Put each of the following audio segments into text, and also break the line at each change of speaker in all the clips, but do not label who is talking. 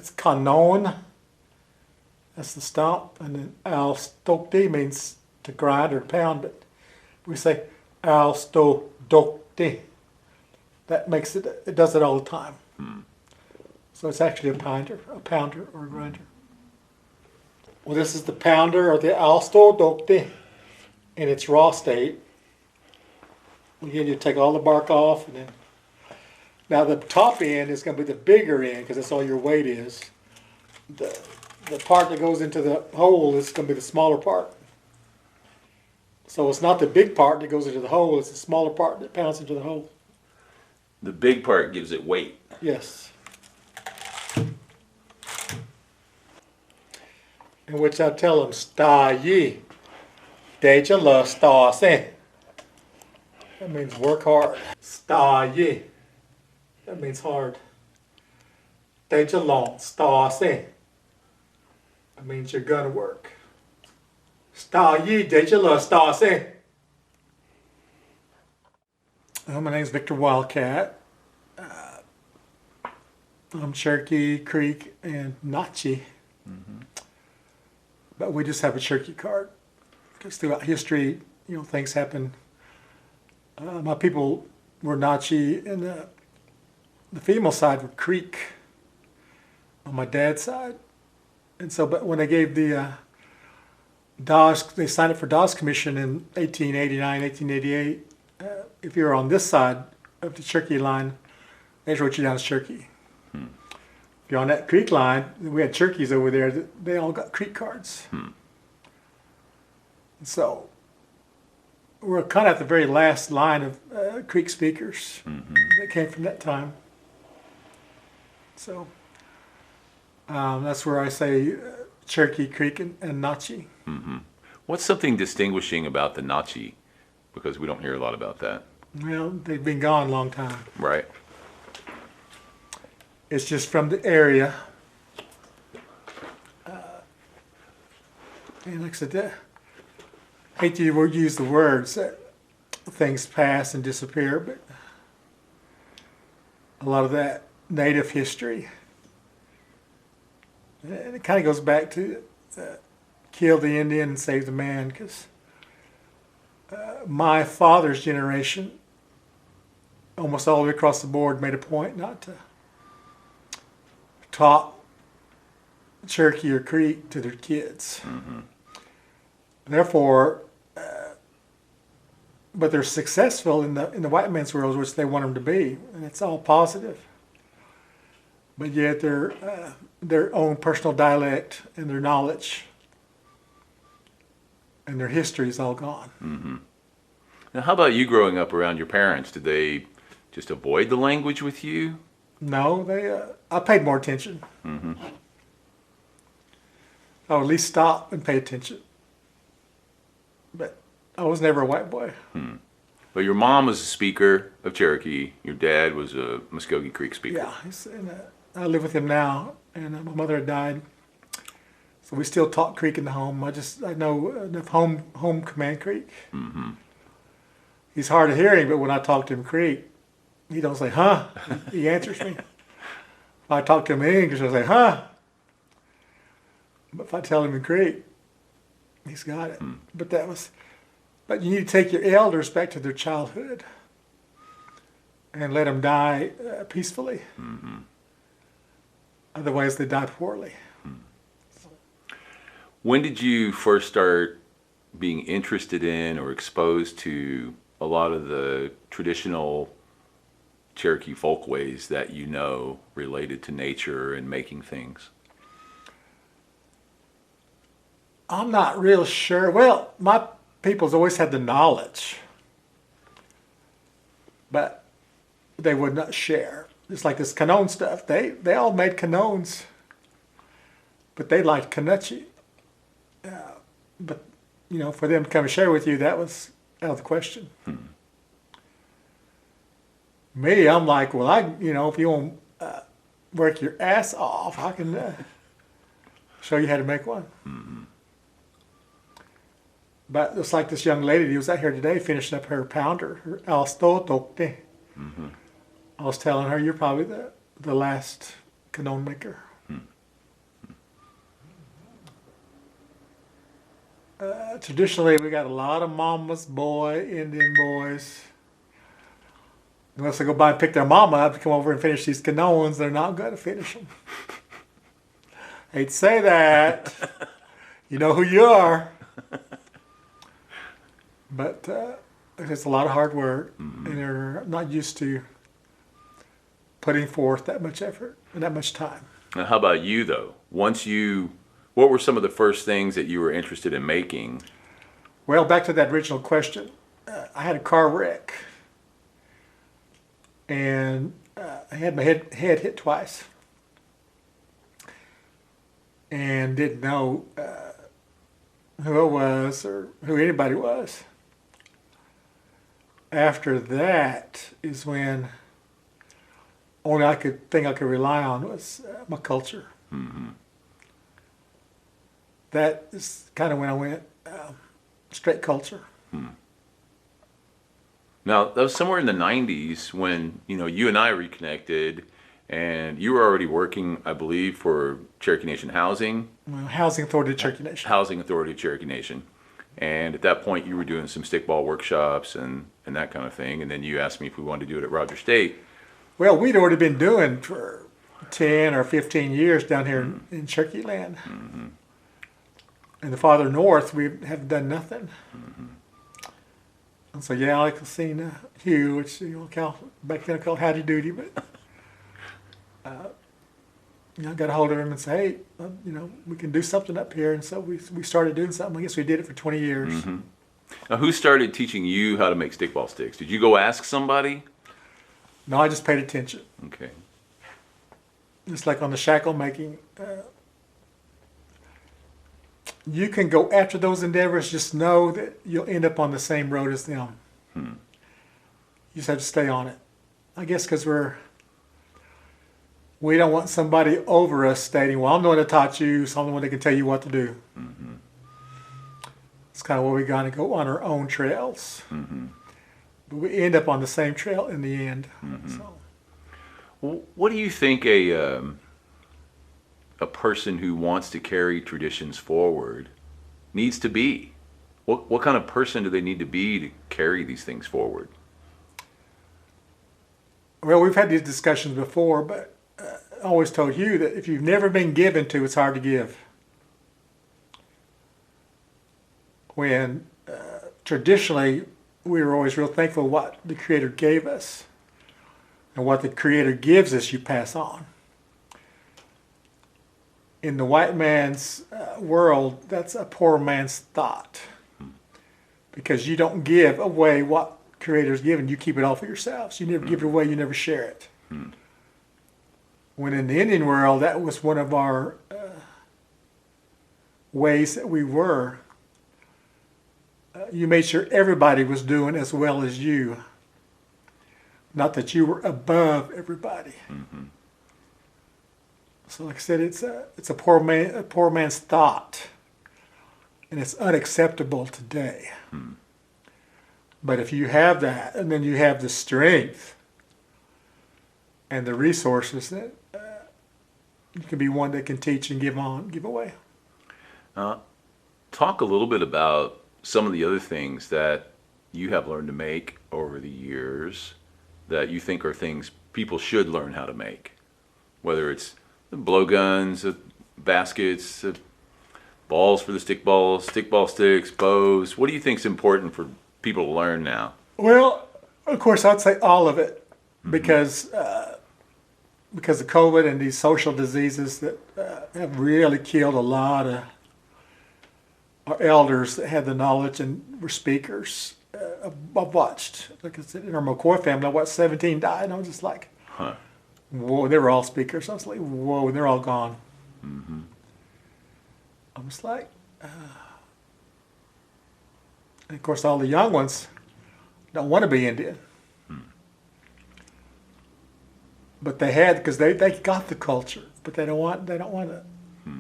It's canon. That's the stomp. And then al-stokti means to grind or pound it. We say al-sto-dokti. That makes it, it does it all the time. So it's actually a pounder or a grinder. Well, this is the pounder or the al-sto-dokti in its raw state. Again, you take all the bark off, and then now the top end is going to be the bigger end because that's all your weight is. The part that goes into the hole is going to be the smaller part. So it's not the big part that goes into the hole; it's the smaller part that pounds into the hole.
The big part gives it weight.
Yes. In which I tell them, "Sta yi, deja la sta se." That means work hard. Sta yi. That means hard. Deja long sta se. That means you're gonna work. Sta yi, deja la sta se. My name's Victor Wildcat. I'm Cherokee, Creek, and Natchez. But we just have a Cherokee card. Because throughout history, you know, things happen. My people were Natchez, and the female side were Creek on my dad's side. And so, but when they gave the Dawes, they signed up for Dawes Commission in 1889, 1888. If you were on this side of the Cherokee line, they just wrote you down as Cherokee. If you're on that Creek line, we had Cherokees over there, they all got Creek cards. So we're kind of at the very last line of Creek speakers that came from that time. So that's where I say Cherokee, Creek, and Natchez.
What's something distinguishing about the Natchez? Because we don't hear a lot about that.
Well, they've been gone a long time.
Right.
It's just from the area. And like I said, I hate to use the words that things pass and disappear, but a lot of that native history, and it kind of goes back to kill the Indian and save the man, because my father's generation, almost all the way across the board, made a point not to talk Cherokee or Creek to their kids. Therefore, but they're successful in the white man's world, which they want them to be, and it's all positive. But yet their own personal dialect and their knowledge and their history is all gone.
Now, how about you growing up around your parents? Did they just avoid the language with you?
No, I paid more attention. I would at least stop and pay attention. But I was never a white boy.
But your mom was a speaker of Cherokee. Your dad was a Muscogee Creek speaker.
Yeah, and, I live with him now, and my mother had died. So we still talk Creek in the home. I know enough home command Creek. He's hard of hearing, but when I talk to him Creek, he don't say, huh? He answers me. If I talk to him in English, I say, huh? But if I tell him in Creek, he's got it. But you need to take your elders back to their childhood and let them die peacefully. Otherwise, they die poorly.
When did you first start being interested in or exposed to a lot of the traditional Cherokee folkways that you know related to nature and making things?
I'm not real sure. Well, my people's always had the knowledge, but they would not share. It's like this canon stuff. They all made canons, but they liked Canucci. But, you know, for them to come and share with you, that was out of the question. Me, I'm like, well, if you want to work your ass off, I can show you how to make one. But it's like this young lady who was out here today finishing up her pounder, her alstotokte. I was telling her, you're probably the last canon maker. Traditionally, we got a lot of mama's boy, Indian boys. Unless they go by and pick their mama up to come over and finish these canones, they're not going to finish them. Hate to say that. You know who you are. But it's a lot of hard work, and they're not used to putting forth that much effort and that much time.
Now, how about you, though? What were some of the first things that you were interested in making?
Well, back to that original question. I had a car wreck, and I had my head hit twice, and didn't know who I was or who anybody was. After that is when only thing I could rely on was my culture.
Mm-hmm.
That is kind of when I went straight culture.
Now, that was somewhere in the 90s when, you and I reconnected, and you were already working, I believe, for Cherokee Nation Housing.
Well, Housing Authority of Cherokee Nation.
Housing Authority of Cherokee Nation. And at that point, you were doing some stickball workshops and that kind of thing. And then you asked me if we wanted to do it at Rogers State.
Well, we'd already been doing for 10 or 15 years down here in Cherokee land.
Mm-hmm.
And the farther north, we have done nothing.
Mm-hmm.
And so, yeah, I like seen Hugh, which back then I called Howdy Doody, but I got a hold of him and said, hey, we can do something up here. And so we started doing something. I guess we did it for 20 years.
Mm-hmm. Now, who started teaching you how to make stickball sticks? Did you go ask somebody?
No, I just paid attention.
Okay.
Just like on the shackle making, you can go after those endeavors, just know that you'll end up on the same road as them. You just have to stay on it. I guess because we don't want somebody over us stating, well, I'm the one that taught you, so I'm the one that can tell you what to do.
Mm-hmm.
It's kind of where we got to go on our own trails.
Mm-hmm.
But we end up on the same trail in the end.
Mm-hmm.
So.
Well, what do you think a person who wants to carry traditions forward needs to be? What kind of person do they need to be to carry these things forward?
Well, we've had these discussions before, but I always told you that if you've never been given to, it's hard to give. When traditionally we were always real thankful what the Creator gave us, and what the Creator gives us, you pass on. In the white man's world, that's a poor man's thought, because you don't give away what Creator's given. You keep it all for yourselves. You never give it away. You never share it. When in the Indian world, that was one of our ways that we were. You made sure everybody was doing as well as you. Not that you were above everybody.
Mm-hmm.
So like I said, it's a poor man's thought. And it's unacceptable today. But if you have that, and then you have the strength and the resources, that you can be one that can teach and give away.
Talk a little bit about some of the other things that you have learned to make over the years that you think are things people should learn how to make, whether it's the blowguns, the baskets, the balls for the stickball sticks, bows. What do you think is important for people to learn now?
Well, of course, I'd say all of it, because of COVID and these social diseases that have really killed a lot of our elders that had the knowledge and were speakers. I've watched, like I said, in our McCoy family, I watched 17 die, and I was just like, whoa, they were all speakers. I was like, whoa, and they're all gone.
Mm-hmm.
I was like, and of course, all the young ones don't want to be Indian. But they had, because they got the culture, but they don't want to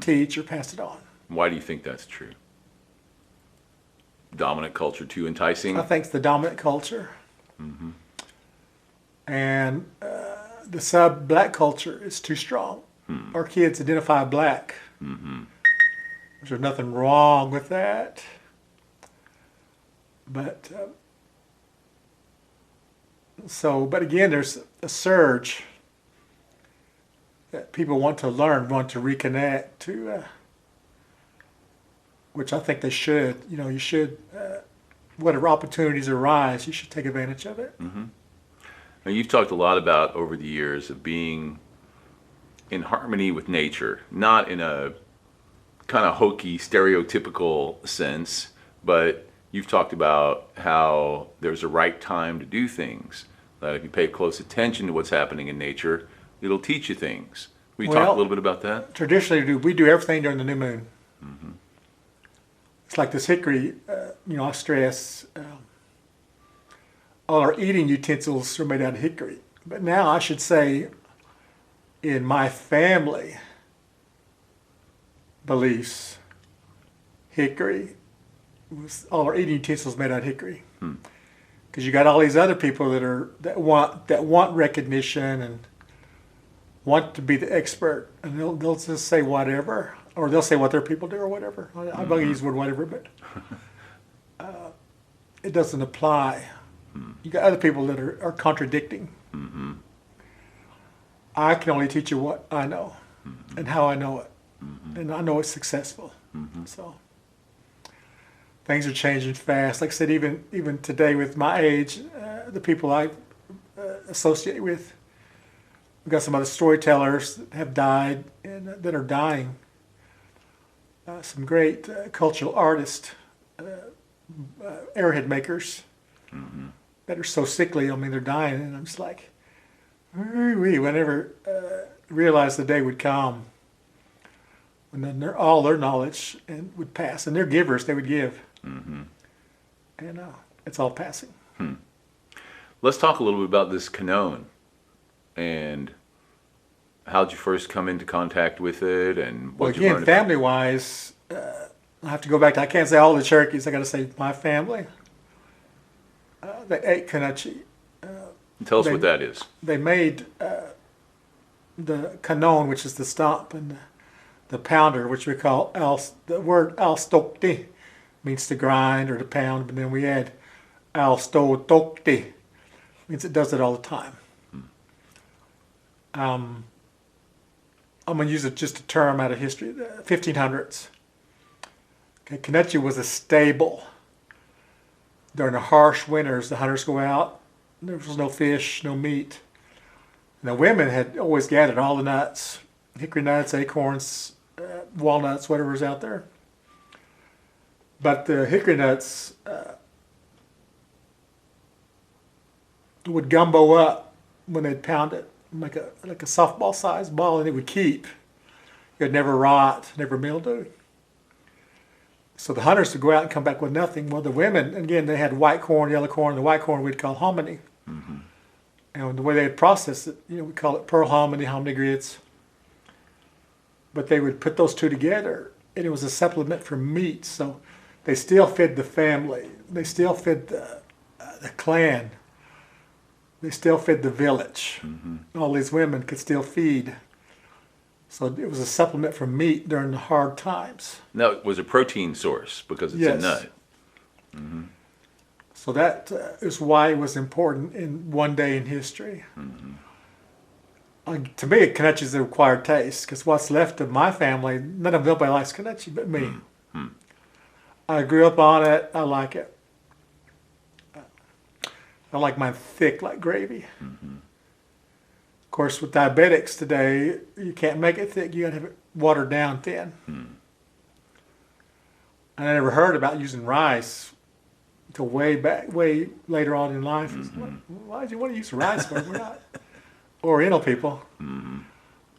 teach or pass it on.
Why do you think that's true? Dominant culture too enticing?
I think it's the dominant culture.
Mm-hmm.
And the sub-black culture is too strong. Our kids identify black.
Mm-hmm.
There's nothing wrong with that. But but again, there's a surge that people want to learn, want to reconnect to, which I think they should. You know, you should, whatever opportunities arise, you should take advantage of it.
Mm-hmm. Now, you've talked a lot about over the years of being in harmony with nature, not in a kind of hokey, stereotypical sense, but you've talked about how there's a right time to do things. That if you pay close attention to what's happening in nature, it'll teach you things. Will you talk a little bit about that?
Traditionally, we do everything during the new moon. Mm-hmm. It's like this hickory, I stress, all our eating utensils are made out of hickory. But now I should say, in my family beliefs, hickory was all our eating utensils made out of hickory. Because you got all these other people that want recognition and want to be the expert, and they'll just say whatever, or they'll say what their people do or whatever. I'm going to use the word whatever, but it doesn't apply. You got other people that are contradicting. Mm-hmm. I can only teach you what I know and how I know it, and I know it's successful. So things are changing fast. Like I said, even today with my age, the people I associate with, we've got some other storytellers that have died and that are dying. Some great cultural artists, arrowhead makers that are so sickly. I mean, they're dying, and I'm just like, we never realized the day would come when then all their knowledge would pass, and they're givers. They would give, and it's all passing.
Let's talk a little bit about this Canone, and how'd you first come into contact with it, and what you learned?
Again, family-wise, I have to go back to, I can't say all the Cherokees. I got to say my family. They ate Canone.
Tell us what that is.
They made the Canone, which is the stomp, and the pounder, which we call the word alstokti, means to grind or to pound, but then we add alstotokti, means it does it all the time. I'm going to use just a term out of history, the 1500s. Okay, Canone was a stable. During the harsh winters, the hunters go out. There was no fish, no meat. And the women had always gathered all the nuts, hickory nuts, acorns, walnuts, whatever's out there. But the hickory nuts would gumbo up when they'd pound it, like a softball-sized ball, and it would keep. It would never rot, never mildew. So the hunters would go out and come back with nothing. Well, the women, again, they had white corn, yellow corn. The white corn we'd call hominy. And the way they'd process it, we call it pearl hominy grits. But they would put those two together, and it was a supplement for meat. So they still fed the family. They still fed the clan. They still fed the village. All these women could still feed. So it was a supplement for meat during the hard times.
Now, it was a protein source because it's a nut.
So that is why it was important in one day in history. To me, Canone is an acquired taste, because what's left of my family, nobody likes Canone but me. I grew up on it. I like it. I like mine thick like gravy. Of course, with diabetics today, you can't make it thick. You got to have it watered down thin. And I never heard about using rice until way later on in life. Why did you want to use rice for? We're not Oriental people.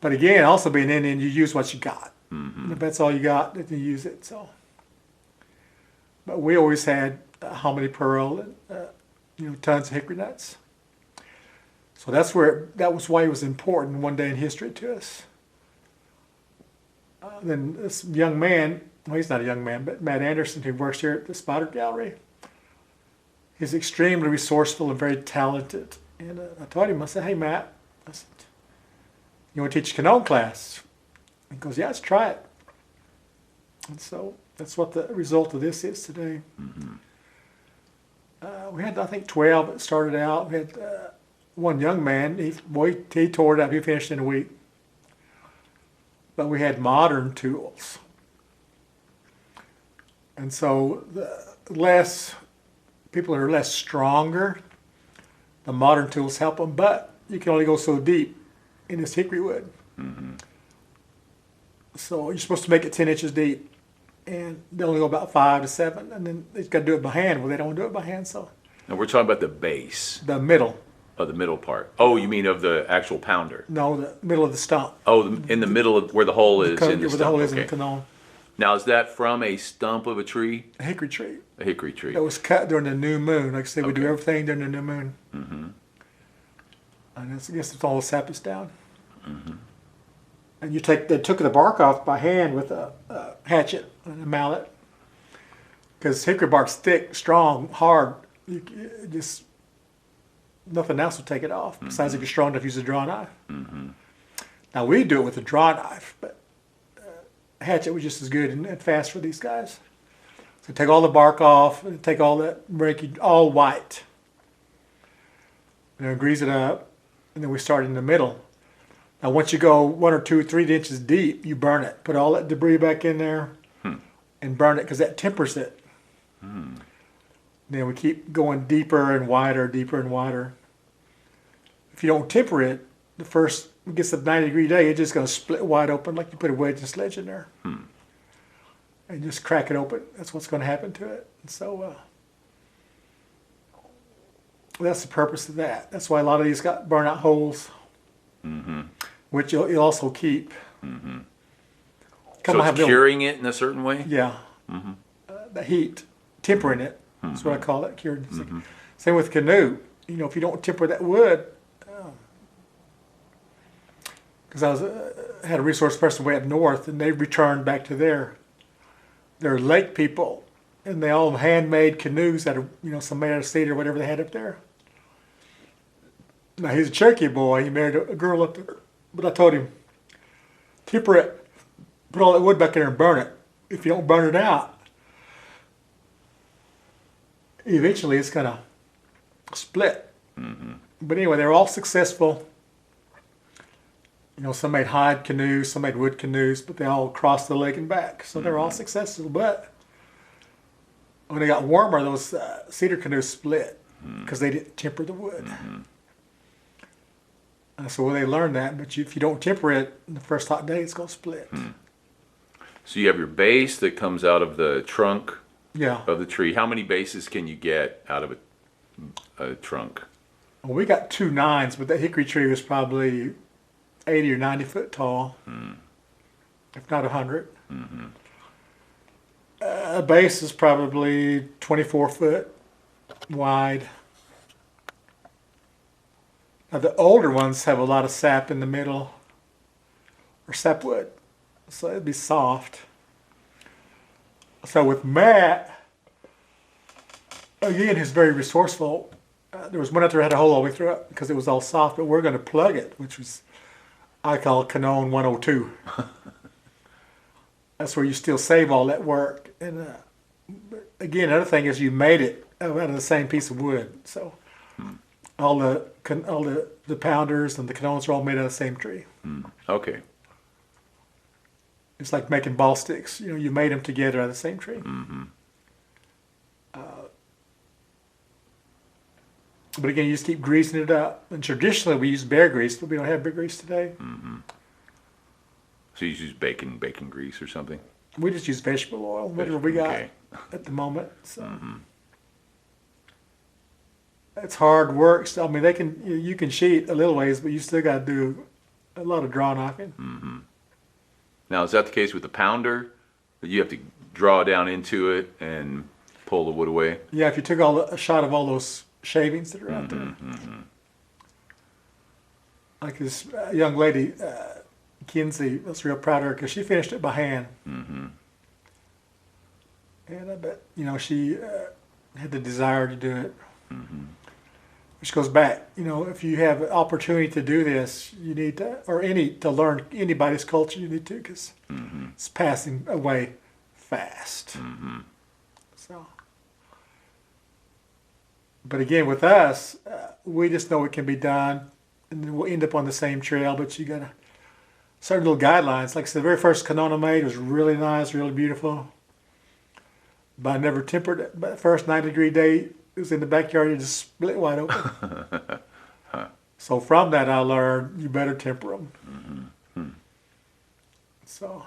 But again, also being Indian, you use what you got. And if that's all you got, then you use it. So, but we always had hominy pearl and tons of hickory nuts. So that was why it was important one day in history to us. Then this young man, well, he's not a young man, but Matt Anderson, who works here at the Spotter Gallery, he's extremely resourceful and very talented. And I told him, I said, hey, Matt, I said, you want to teach a Canone class? He goes, yeah, let's try it. And so that's what the result of this is today. We had, I think, 12 that started out. We had one young man, he tore it up. He finished in a week. But we had modern tools. And so the less people are less stronger, the modern tools help them, but you can only go so deep in this hickory wood.
Mm-hmm.
So you're supposed to make it 10 inches deep, and they only go about 5 to 7, and then they've got to do it by hand. Well, they don't want to do it by hand, so.
Now we're talking about the base.
The middle.
Of the middle part. Oh, you mean of the actual pounder?
No, the middle of the stump.
Oh, in the middle of where the hole is in the
Where
stump.
the hole is in
Okay.
the canone.
Now, is that from a stump of a tree?
A hickory tree.
A hickory tree.
That was cut during the new moon. Like I say, we do
Okay.
everything during the new moon.
Mm-hmm.
And I guess it's all the sap is down. Mm-hmm. And they took the bark off by hand with a hatchet and a mallet. Because hickory bark's thick, strong, hard. Just nothing else will take it off. Besides, if you're strong enough, use a draw knife.
Mm-hmm.
Now we do it with a draw knife, but hatchet was just as good and fast for these guys. So take all the bark off, and take all that breakage, all white. Grease it up, and then we start in the middle. Now once you go 1 or 2, 3 inches deep, you burn it. Put all that debris back in there and burn it because that tempers it. Then we keep going deeper and wider, deeper and wider. If you don't temper it, the first it gets to 90-degree day, it's just going to split wide open like you put a wedge and sledge in there. And just crack it open. That's what's going to happen to it. And so that's the purpose of that. That's why a lot of these got burnout holes, which you'll also keep.
So it's curing it in a certain way?
Yeah. The heat, tempering it. That's what I call it, cured. Same with canoe. If you don't temper that wood, because I had a resource person way up north, and they returned back to their lake people, and they all handmade canoes that are some made out of cedar or whatever they had up there. Now he's a Cherokee boy. He married a girl up there, but I told him, temper it, put all that wood back in there and burn it. If you don't burn it out, eventually it's gonna split. But anyway, they're all successful. Some made hide canoes, some made wood canoes, but they all crossed the lake and back. So they're all successful. But when they got warmer, those cedar canoes split because they didn't temper the wood. So they learned that. But if you don't temper it, in the first hot day, it's going to split.
So you have your base that comes out of the trunk
Yeah.
of the tree. How many bases can you get out of a trunk?
Well, we got 2 9s, but that hickory tree was probably 80 or 90 foot tall, if not 100. A base is probably 24 foot wide. Now the older ones have a lot of sap in the middle, or sapwood, so it'd be soft. So with Matt, again, he's very resourceful. There was one out there that had a hole all the way through it because it was all soft, but we're going to plug it, which was, I call Canone 102. That's where you still save all that work. And again, another thing is you made it out of the same piece of wood. So all the pounders and the canones are all made out of the same tree.
Okay.
It's like making ball sticks. You made them together out of the same tree. But again, you just keep greasing it up. And traditionally, we use bear grease, but we don't have bear grease today.
So you use bacon grease or something?
We just use vegetable oil, whatever we got at the moment. So it's hard work. So, I mean, you can sheet a little ways, but you still got to do a lot of draw knocking.
Now, is that the case with the pounder? That you have to draw down into it and pull the wood away?
Yeah, if you took a shot of all those shavings that are out there. Like this young lady, Kinsey, I was real proud of her because she finished it by hand. And I bet, she had the desire to do it. Which goes back, if you have an opportunity to do this, you need to, to learn anybody's culture, you need to, because it's passing away fast. So. But again, with us, we just know it can be done, and then we'll end up on the same trail. But you got to certain little guidelines. Like I said, the very first canoe I made was really nice, really beautiful. But I never tempered it. But the first 90-degree day, it was in the backyard, you just split wide open. So from that, I learned you better temper them.
Mm-hmm.
So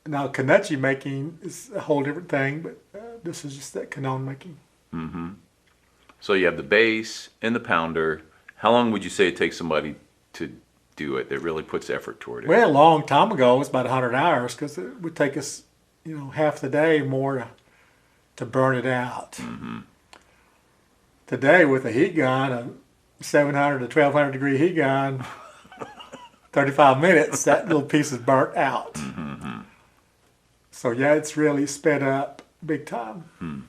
now Kanachi making is a whole different thing, but this is just that canoe making.
Mm-hmm. So you have the base and the pounder. How long would you say it takes somebody to do it that really puts effort toward it?
Well, a long time ago, it was about 100 hours because it would take us, half the day more to burn it out.
Mm-hmm.
Today, with a heat gun, a 700 to 1200 degree heat gun, 35 minutes, that little piece is burnt out.
Mm-hmm.
So yeah, it's really sped up big time.
Hmm.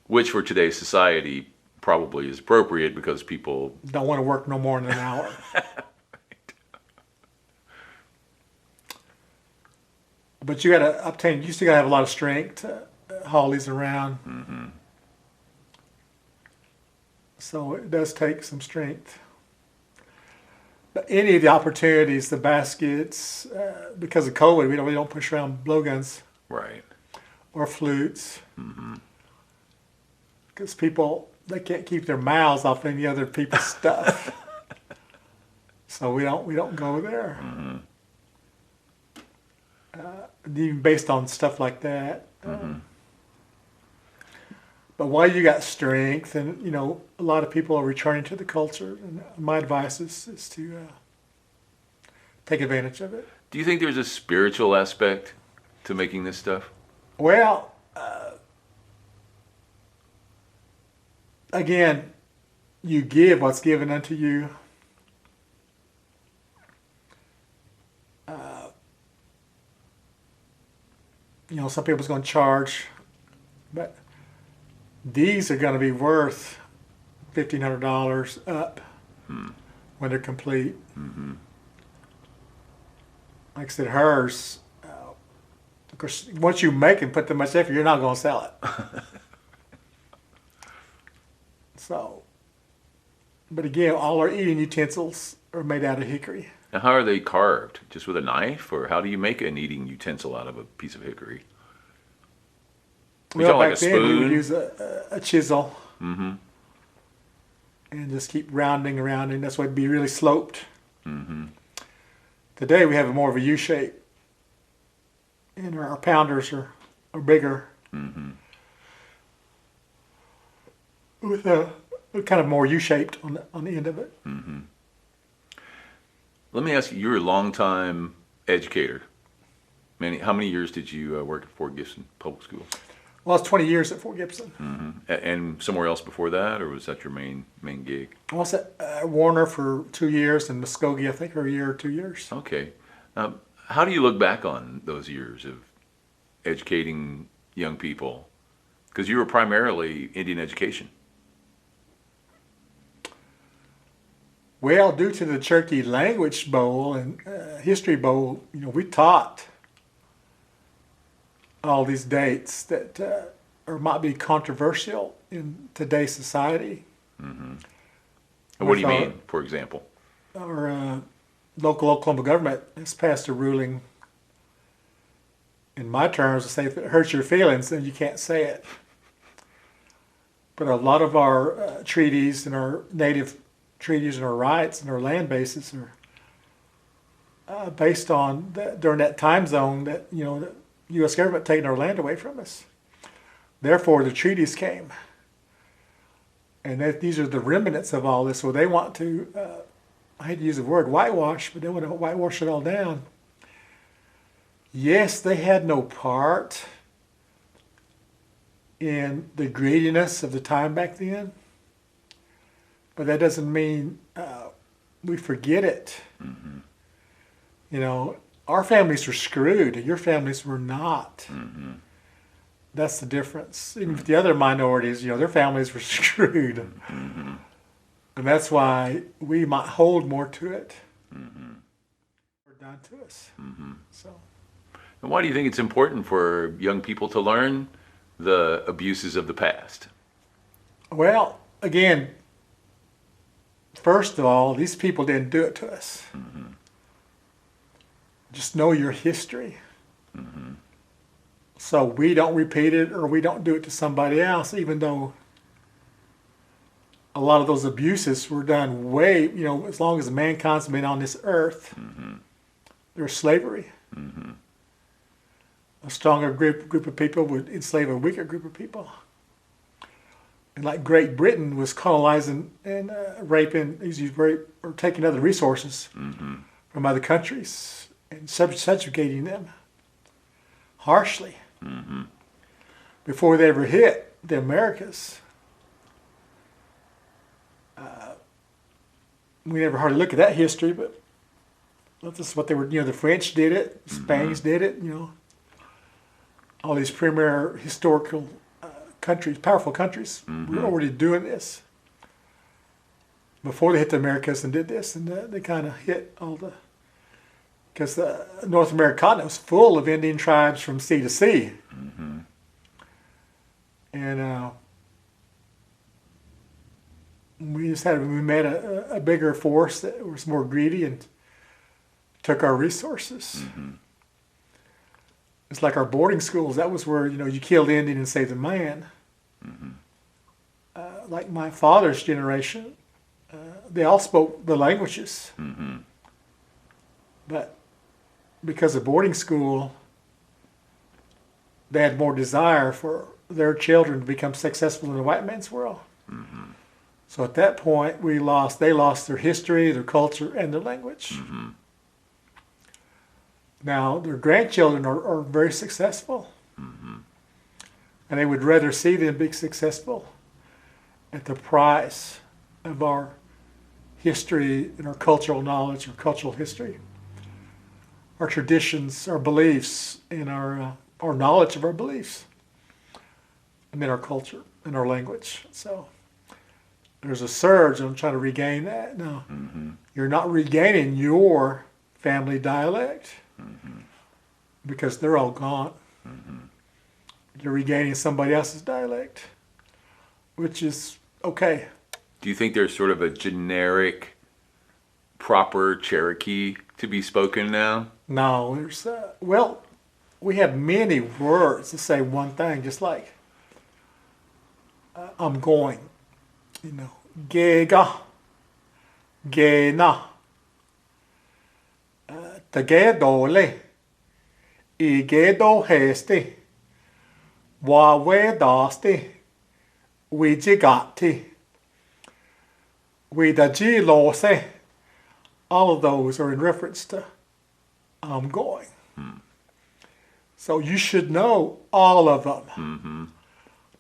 Which for today's society probably is appropriate because people
Don't want to work no more than an hour. But you got to obtain, you still got to have a lot of strength to haul these around.
Mm-hmm.
So it does take some strength. But any of the opportunities, the baskets, because of COVID, we don't push around blowguns
Right.
or flutes.
Mm-hmm.
Because people, they can't keep their mouths off any other people's stuff. So we don't go there.
Mm-hmm.
Even based on stuff like that.
Mm-hmm.
But while you got strength, and a lot of people are returning to the culture, and my advice is to take advantage of it.
Do you think there's a spiritual aspect to making this stuff?
Well, again, you give what's given unto you. Some people's going to charge, but these are going to be worth $1,500 up when they're complete.
Mm-hmm.
Like I said, hers, of course, once you make and put that much effort, you're not going to sell it. So, but again, all our eating utensils are made out of hickory.
Now, how are they carved? Just with a knife, or how do you make an eating utensil out of a piece of hickory? We
Well,
talk like
back
a
then we
spoon.
would use a chisel
Mm-hmm.
and just keep rounding around, and that's why it'd be really sloped.
Mm-hmm.
Today we have more of a U shape, and our pounders are bigger
Mm-hmm.
with a kind of more U-shaped on the end of it.
Mm-hmm. Let me ask you, you're a longtime educator. How many years did you work at Fort Gibson Public Schools?
Well, it's 20 years at Fort Gibson.
Mm-hmm. And somewhere else before that, or was that your main gig?
I was at Warner for 2 years, and Muscogee, I think, for a year or 2 years.
Okay. How do you look back on those years of educating young people? Because you were primarily Indian education.
Well, due to the Cherokee Language Bowl and History Bowl, we taught all these dates that might be controversial in today's society.
Mm-hmm. And what do you mean, for example?
Our local Oklahoma government has passed a ruling, in my terms, to say if it hurts your feelings, then you can't say it. But a lot of our treaties and our native treaties and our rights and our land bases are based on during that time zone that the U.S. government taking our land away from us. Therefore, the treaties came, and these are the remnants of all this. So they want to, I hate to use the word whitewash, but they want to whitewash it all down. Yes, they had no part in the greediness of the time back then, but that doesn't mean we forget it.
Mm-hmm.
Our families were screwed. Your families were not.
Mm-hmm.
That's the difference. Even with the other minorities, their families were screwed.
Mm-hmm.
And that's why we might hold more to it.
Mm-hmm.
Or done to us.
Mm-hmm.
So.
And why do you think it's important for young people to learn the abuses of the past?
Well, again, first of all, these people didn't do it to us.
Mm-hmm.
Just know your history.
Mm-hmm.
So we don't repeat it or we don't do it to somebody else, even though a lot of those abuses were done way, as long as mankind's been on this earth,
Mm-hmm.
there's slavery.
Mm-hmm.
A stronger group of people would enslave a weaker group of people. And like Great Britain was colonizing and raping, or taking other resources
Mm-hmm.
from other countries and subjugating them harshly.
Mm-hmm.
Before they ever hit the Americas. We never hardly look at that history, but this is what they were, the French did it, Spanish did it, all these premier historical countries, powerful countries, were already doing this before they hit the Americas and did this, and they kind of hit because the North American continent was full of Indian tribes from sea to sea.
Mm-hmm.
And we met a bigger force that was more greedy and took our resources.
Mm-hmm.
It's like our boarding schools. That was where you killed the Indian and saved the man.
Mm-hmm.
Like my father's generation, they all spoke the languages,
Mm-hmm.
but because of boarding school, they had more desire for their children to become successful in the white man's world.
Mm-hmm.
So at that point, they lost their history, their culture, and their language.
Mm-hmm.
Now, their grandchildren are very successful.
Mm-hmm.
And they would rather see them be successful at the price of our history and our cultural knowledge, our cultural history, our traditions, our beliefs, and our knowledge of our beliefs, and then our culture and our language. So there's a surge on trying to regain that. No,
Mm-hmm.
you're not regaining your family dialect
Mm-hmm.
because they're all gone.
Mm-hmm.
You're regaining somebody else's dialect, which is okay.
Do you think there's sort of a generic, proper Cherokee to be spoken now?
No, there's we have many words to say one thing, just like I'm going, gega, gena, tagedole, igedo hesti, wawe dasti, wijigati, widajilose. All of those are in reference to I'm going. So you should know all of them.
Mm-hmm.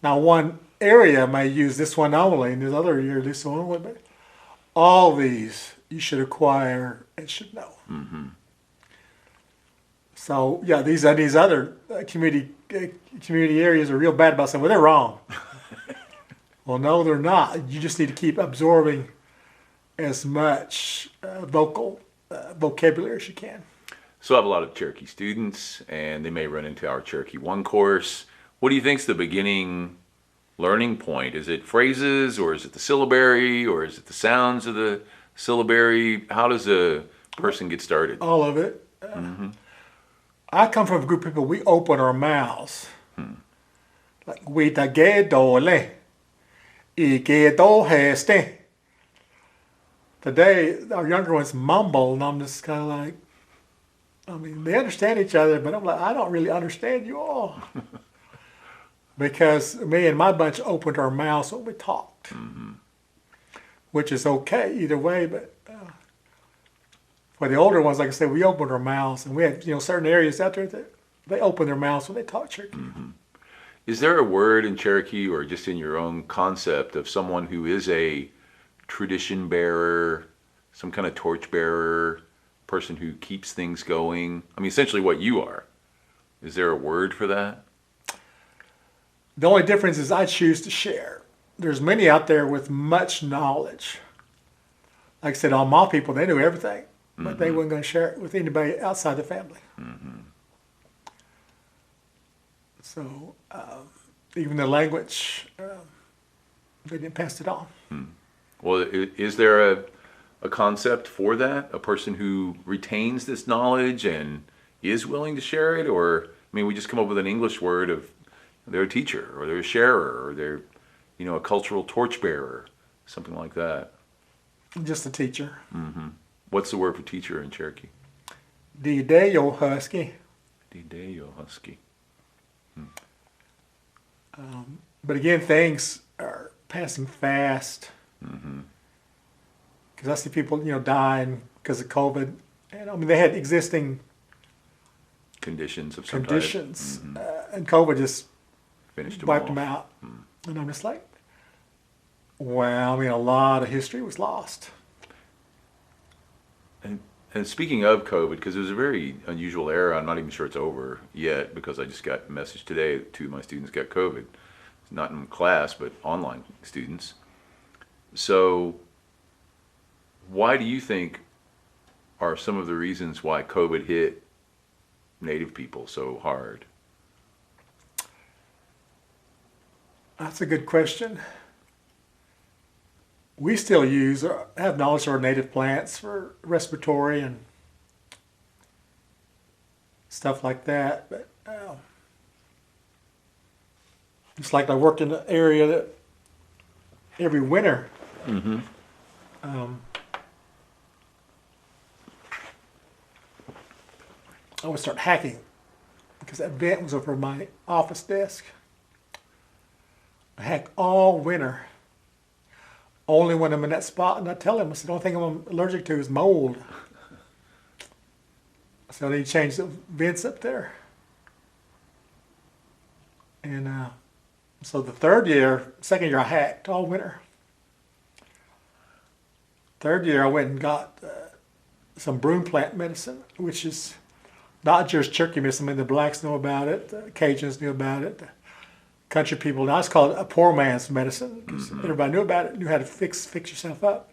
Now, one area may use this one only, and the other area this one only, but all these you should acquire and should know.
Mm-hmm.
So, yeah, these other community areas are real bad about saying, well, they're wrong. Well, no, they're not. You just need to keep absorbing as much vocabulary as you can.
So I have a lot of Cherokee students, and they may run into our Cherokee 1 course. What do you think's the beginning learning point? Is it phrases, or is it the syllabary, or is it the sounds of the syllabary? How does a person get started?
All of it. I come from a group of people, we open our mouths. Like, we tagedole, igedo heste. Today, our younger ones mumble, and I'm just kind of like, they understand each other, but I'm like, I don't really understand you all. Because me and my bunch opened our mouths when we talked. Which is okay either way, but for the older ones, like I said, we opened our mouths, and we had certain areas out there that they open their mouths when they talk Cherokee.
Is there a word in Cherokee, or just in your own concept, of someone who is a tradition bearer, some kind of torch bearer, person who keeps things going? I mean, essentially what you are. Is there a word for that?
The only difference is I choose to share. There's many out there with much knowledge. Like I said, all my people, they knew everything, but they weren't going to share it with anybody outside the family. So even the language, they didn't pass it on.
Well, is there a concept for that? A person who retains this knowledge and is willing to share it? Or, I mean, we just come up with an English word of they're a teacher, or they're a sharer, or they're, a cultural torchbearer, something like that.
Just a teacher.
What's the word for teacher in Cherokee?
Dideo Husky.
Dideo Husky.
But again, things are passing fast. Because I see people, dying because of COVID. And I mean, they had existing
Conditions of some
conditions, and COVID just
Finished them
wiped
off.
them out. And I'm just like, wow, I mean, a lot of history was lost.
And speaking of COVID, because it was a very unusual era, I'm not even sure it's over yet, because I just got a message today that 2 of my students got COVID. Not in class, but online students. So why do you think are some of the reasons why COVID hit Native people so hard?
That's a good question. We still use or have knowledge of our native plants for respiratory and stuff like that. But it's like I worked in an area that every winter, I would start hacking because that vent was over my office desk. I hacked all winter. Only when I'm in that spot, and I tell him, I said, the only thing I'm allergic to is mold. So I need to change the vents up there. And so the second year I hacked all winter. Third year I went and got some broom plant medicine, which is not just Cherokee medicine. I mean, the blacks know about it, the Cajuns knew about it, the country people. Now it's called a poor man's medicine because everybody knew about it, knew how to fix yourself up,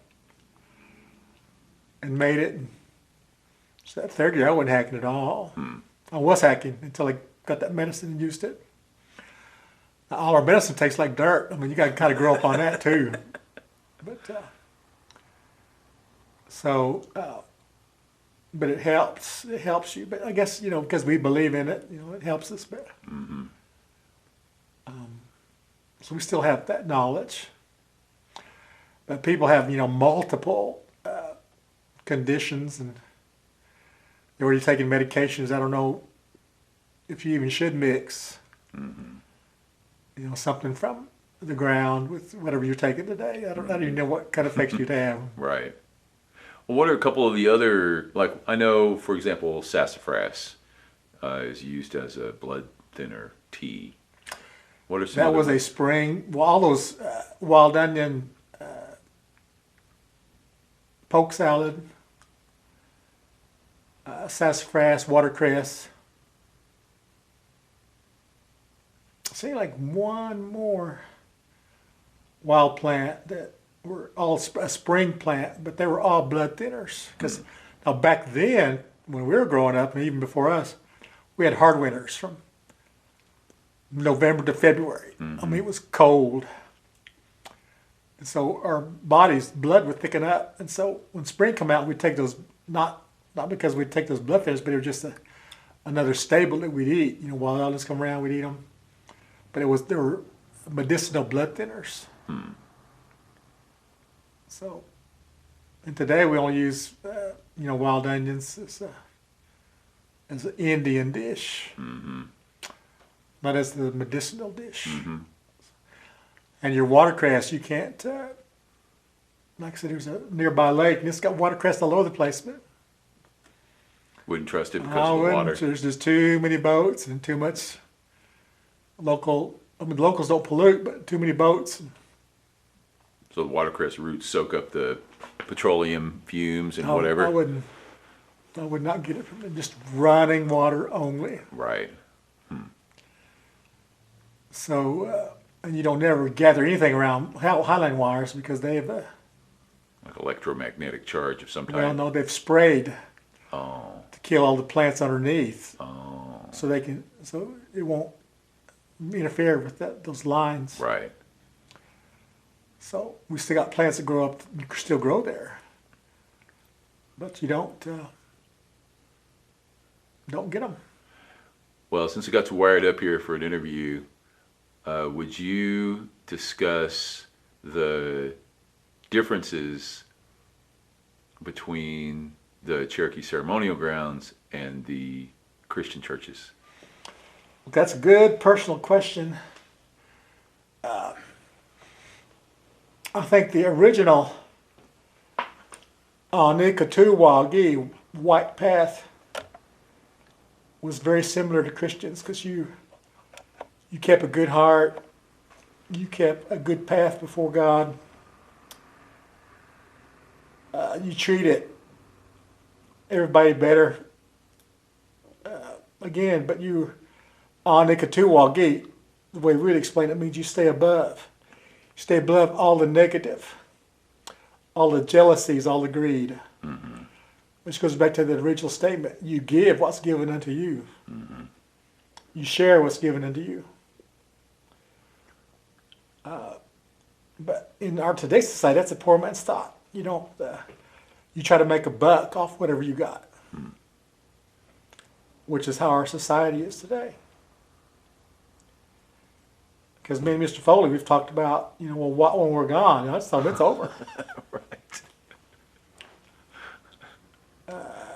and made it. And so that third year I wasn't hacking at all. I was hacking until I got that medicine and used it. Now, all our medicine tastes like dirt. I mean, you got to kind of grow up on that too. But but it helps. It helps you. But I guess because we believe in it, it helps us better. So we still have that knowledge. But people have multiple conditions, and they're already taking medications. I don't know if you even should mix. Something from the ground with whatever you're taking today. I don't even know what kind of effects you'd have.
Right. Well, what are a couple of the other, like, I know, for example, sassafras is used as a blood thinner tea. What are some
That
other
was a spring, well, all those wild onion, poke salad, sassafras, watercress. See, like one more wild plant that were all a spring plant, but they were all blood thinners. Because now back then, when we were growing up, and even before us, we had hard winters from November to February. I mean, it was cold. And so our body's blood would thicken up. And so when spring come out, we'd take those, not because we'd take those blood thinners, but it was just another staple that we'd eat. Wild onions come around, we'd eat them. But they were medicinal blood thinners. So, and today we only use, wild onions as an Indian dish, not as the medicinal dish. And your watercress, you can't, like I said, there's a nearby lake, and it's got watercress all over the place, but
wouldn't trust it because of the water.
There's just too many boats and too much locals don't pollute, but too many boats.
So the watercress roots soak up the petroleum fumes and whatever.
I would not get it from just running water only.
Right.
So, and you don't never gather anything around highline wires because they have
Like electromagnetic charge of some type.
well, no, they've sprayed
Oh.
to kill all the plants underneath.
Oh.
So it won't interfere with those lines.
Right.
So we still got plants that grow up, you can still grow there, but you don't get them.
Well, since we got to wire it up here for an interview, would you discuss the differences between the Cherokee ceremonial grounds and the Christian churches?
That's a good personal question. I think the original Nicatoo white path was very similar to Christians because you kept a good heart, you kept a good path before God, you treated everybody better. Again, but you Nicatoo, the way we would explain it, means you stay above. You stay above all the negative, all the jealousies, all the greed.
Mm-hmm.
Which goes back to the original statement. You give what's given unto you.
Mm-hmm.
You share what's given unto you. But in our today's society, that's a poor man's thought. You don't. You try to make a buck off whatever you got, which is how our society is today. Because me and Mr. Foley, we've talked about, well, what when we're gone? I just thought it's over.
Right.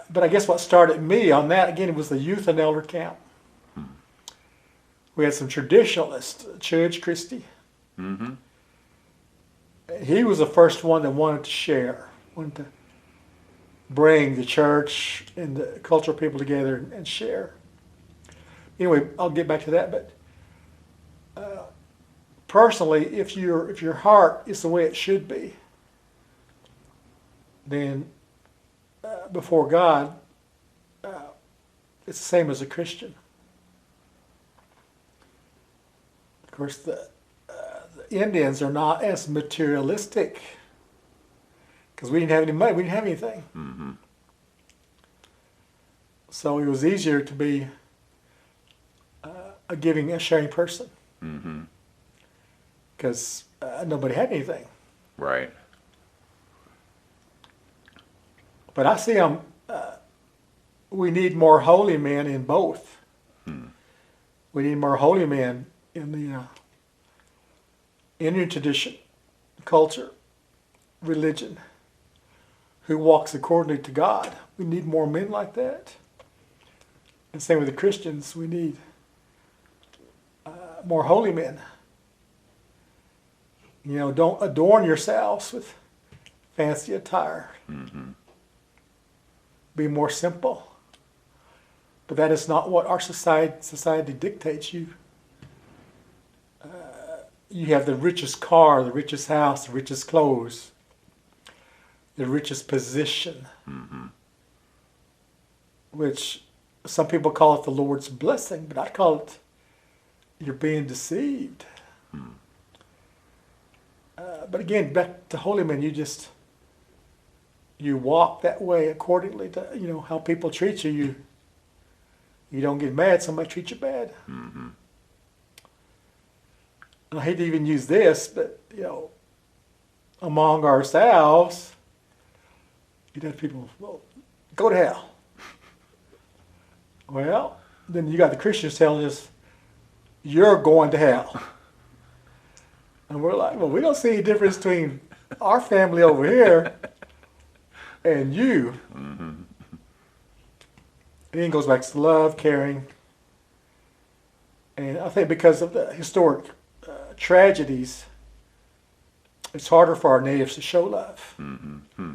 But I guess what started me on that, again, it was the youth and elder camp. We had some traditionalists, Judge Christie.
Mm-hmm.
He was the first one that wanted to share, wanted to bring the church and the cultural people together and share. Anyway, I'll get back to that, but personally, if your heart is the way it should be, then before God, it's the same as a Christian. Of course, the Indians are not as materialistic because we didn't have any money, we didn't have anything.
Mm-hmm.
So it was easier to be a giving, a sharing person because nobody had anything.
Right.
But I see we need more holy men in both. We need more holy men in the Indian tradition, culture, religion, who walks accordingly to God. We need more men like that. And same with the Christians, we need more holy men. Don't adorn yourselves with fancy attire.
Mm-hmm.
Be more simple. But that is not what our society dictates you. You have the richest car, the richest house, the richest clothes, the richest position, which some people call it the Lord's blessing, but I call it you're being deceived. But again, back to holy men, you walk that way accordingly to how people treat you. You don't get mad, somebody treats you bad.
Mm-hmm.
I hate to even use this, but among ourselves, you'd have people, well, go to hell. Well, then you got the Christians telling us, you're going to hell. And we're like, well, we don't see any difference between our family over here and you.
Mm-hmm.
It goes back to love, caring. And I think because of the historic tragedies, it's harder for our natives to show love.
Mm-hmm.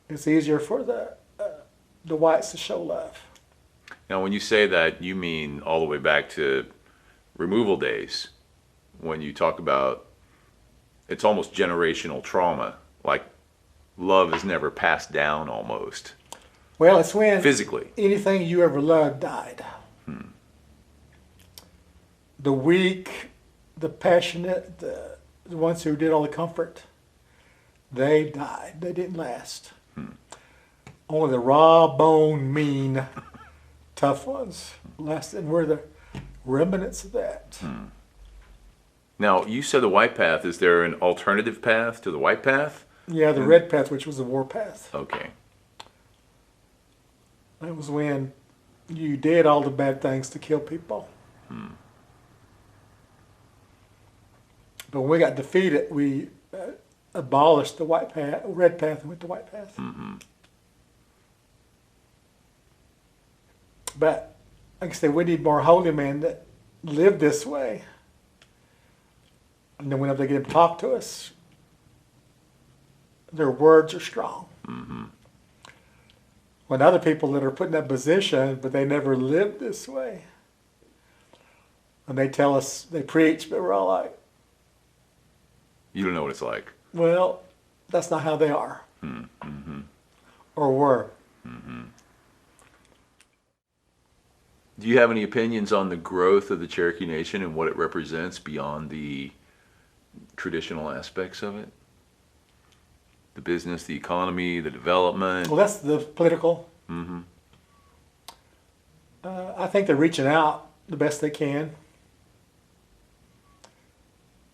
It's easier for the whites to show love.
Now, when you say that, you mean all the way back to removal days, when you talk about it's almost generational trauma, like love is never passed down almost.
Well, it's when
physically
anything you ever loved died. The weak, the passionate, the ones who did all the comfort, they died. They didn't last. Only the raw bone, mean, tough ones lasted. And we're the remnants of that.
Now, you said the white path. Is there an alternative path to the white path?
Yeah, the red path, which was the war path.
Okay.
That was when you did all the bad things to kill people. But when we got defeated, we abolished the white path, red path, and went to white path. But like I said, we need more holy men that live this way. And then whenever they get them to talk to us, their words are strong. When other people that are put in that position, but they never lived this way, and they tell us, they preach, but we're all like,
You don't know what it's like.
well, that's not how they are. Or were.
Do you have any opinions on the growth of the Cherokee Nation and what it represents beyond the traditional aspects of it? The business, the economy, the development?
Well, that's the political. I think they're reaching out the best they can.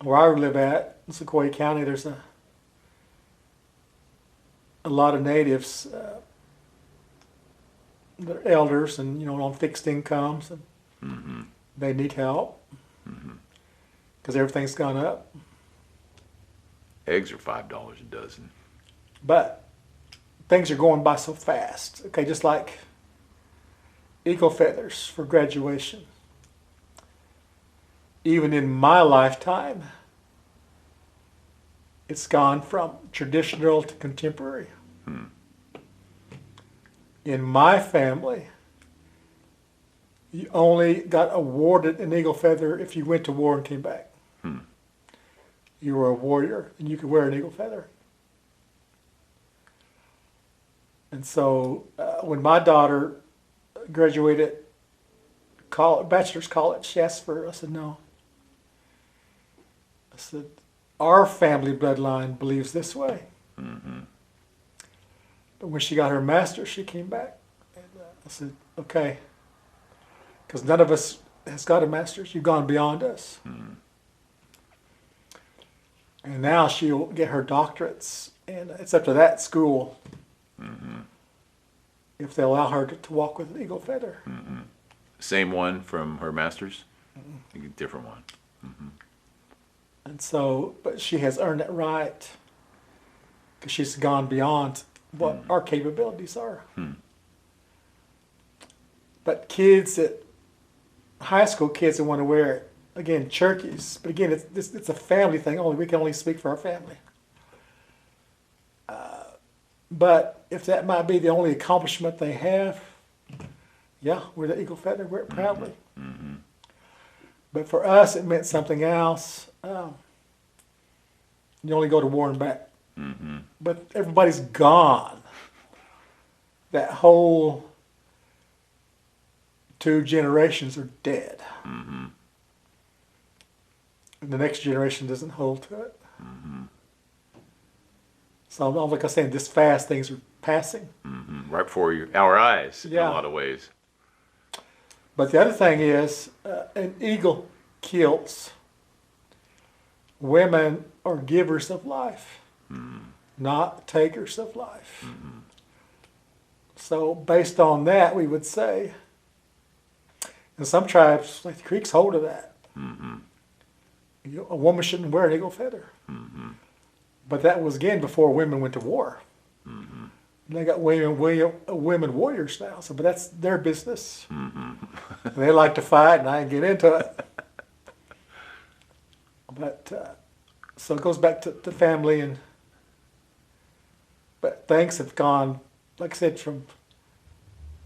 Where I live at, in Muscogee County, there's a lot of natives that are elders and, on fixed incomes, and they need help because everything's gone up.
Eggs are $5 a dozen.
But things are going by so fast. Okay, just like eagle feathers for graduation. Even in my lifetime, it's gone from traditional to contemporary. In my family, you only got awarded an eagle feather if you went to war and came back. You were a warrior and you could wear an eagle feather. And so when my daughter graduated bachelor's college, she asked for, I said, no. I said, our family bloodline believes this way. But when she got her master's, she came back. And I said, okay. Because none of us has got a master's. You've gone beyond us. And now she'll get her doctorates. And it's up to that school if they allow her to walk with an eagle feather.
Same one from her master's? A different one.
And so, but she has earned it right because she's gone beyond what our capabilities are. But kids high school kids that want to wear it, again, Cherokees, but again, it's a family thing. We can only speak for our family. But if that might be the only accomplishment they have, yeah, we're the eagle feather, wear it proudly. But for us, it meant something else. You only go to war and back. But everybody's gone. That whole 2 generations are dead. And the next generation doesn't hold to it. So like I said, this fast, things are passing.
Right before our eyes in
Yeah.
a lot of ways.
But the other thing is, an eagle kills. Women are givers of life, not takers of life. So based on that, we would say, and some tribes, like the Creeks, hold to that. A woman shouldn't wear an eagle feather. But that was, again, before women went to war. And they got women warriors now, but that's their business. They like to fight, and I ain't get into it. But so it goes back to family, but things have gone, like I said, from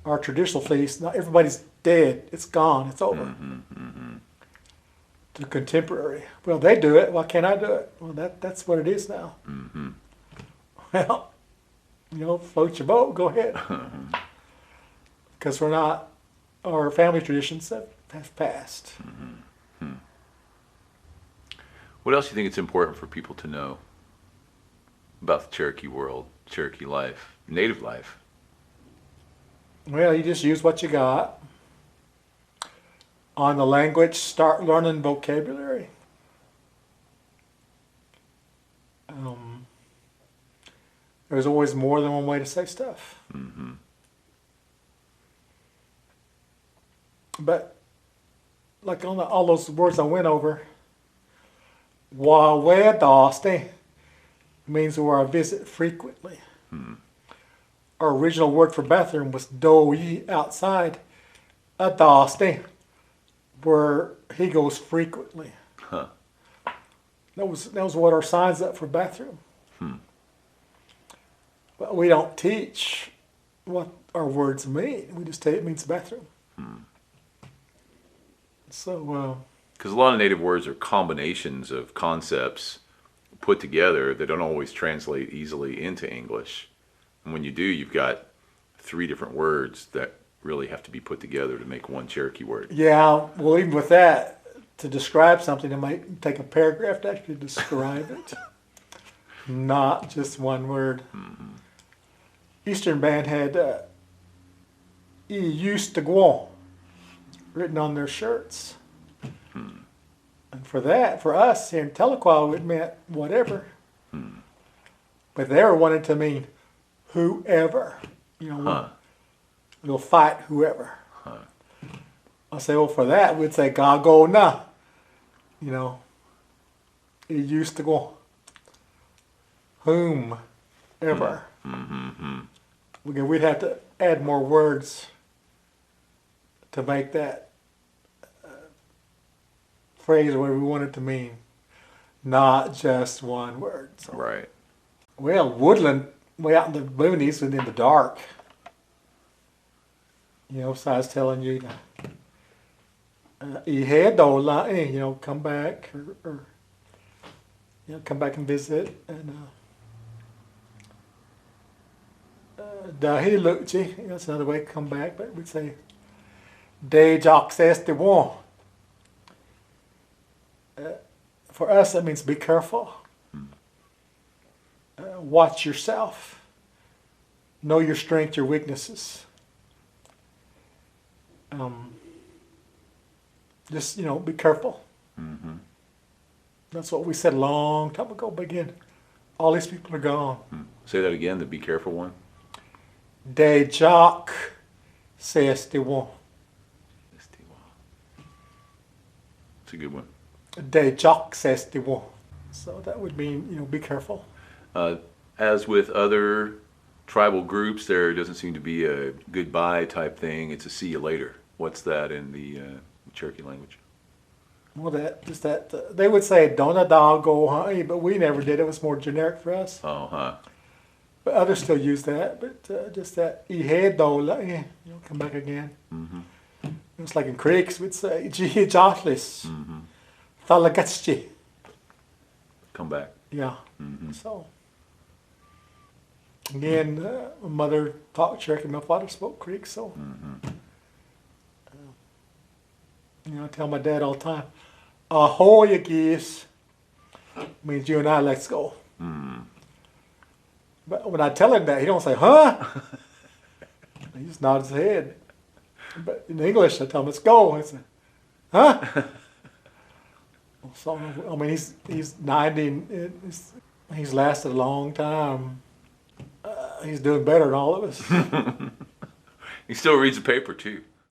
our traditional feast. Not everybody's dead; it's gone, it's over. To contemporary, well, they do it. Why can't I do it? Well, that's what it is now. Well, float your boat, go ahead, because we're not. Our family traditions have passed.
What else do you think it's important for people to know about the Cherokee world, Cherokee life, Native life?
Well, you just use what you got. On the language, start learning vocabulary. Um, there's always more than one way to say stuff.
Mm-hmm.
But like on all those words I went over, Wawedaste means where I visit frequently.
Hmm.
Our original word for bathroom was doi, outside. Adaste, where he goes frequently.
Huh.
That was what our sign's up for bathroom.
Hmm.
But we don't teach what our words mean. We just tell you it means bathroom.
Hmm.
So,
Because a lot of native words are combinations of concepts put together that don't always translate easily into English. And when you do, you've got 3 different words that really have to be put together to make one Cherokee word.
yeah, well, even with that, to describe something, it might take a paragraph to actually describe it. Not just one word.
Mm-hmm.
Eastern Band had "E used to go" written on their shirts.
Hmm.
And for that, for us here in Tahlequah, it meant whatever.
Hmm.
But they were wanting to mean whoever. You know,
Huh.
we'll fight whoever.
Huh.
I say, well, for that, we'd say "gago na." You know, "E used to go." Whomever.
Mm-hmm.
We'd have to add more words to make that phrase what we want it to mean, not just one word. So,
Right.
well, woodland, way out in the boonies and in the dark. You know, so I was telling you, you know, come back or you know, come back and visit and. Dahiluchi, that's another way to come back, but we'd say De Jaccess de One. For us, that means be careful. Watch yourself. Know your strength, your weaknesses. Just, you know, be careful.
Mm-hmm.
That's what we said a long time ago, but again, all these people are gone.
Say that again, the be careful one.
De Jack says de One.
It's a good one.
De Jack says de One. So that would mean, you know, be careful.
As with other tribal groups, there doesn't seem to be a goodbye type thing. It's a see you later. What's that in the Cherokee language?
Well, they would say "Dona dog go honey," but we never did. It was more generic for us.
Oh, huh.
But others still use that. But just that "Ihe dola," you know, come back again.
Mm-hmm.
It's like in Creeks, we'd say "Jihi jatlis,"
Mm-hmm.
"Thalagatschi."
Come back.
Yeah.
Mm-hmm.
So again, my mother taught Cherokee. My father spoke Creek, so.
Mm-hmm.
You know, I tell my dad all the time, "Ahoy, you geese," means you and I, let's go.
Mm.
But when I tell him that, he don't say, "Huh?" He just nods his head. But in English, I tell him, "Let's go." I say, "Huh?" So, I mean, he's 90. And he's lasted a long time. He's doing better than all of us.
He still reads the paper too.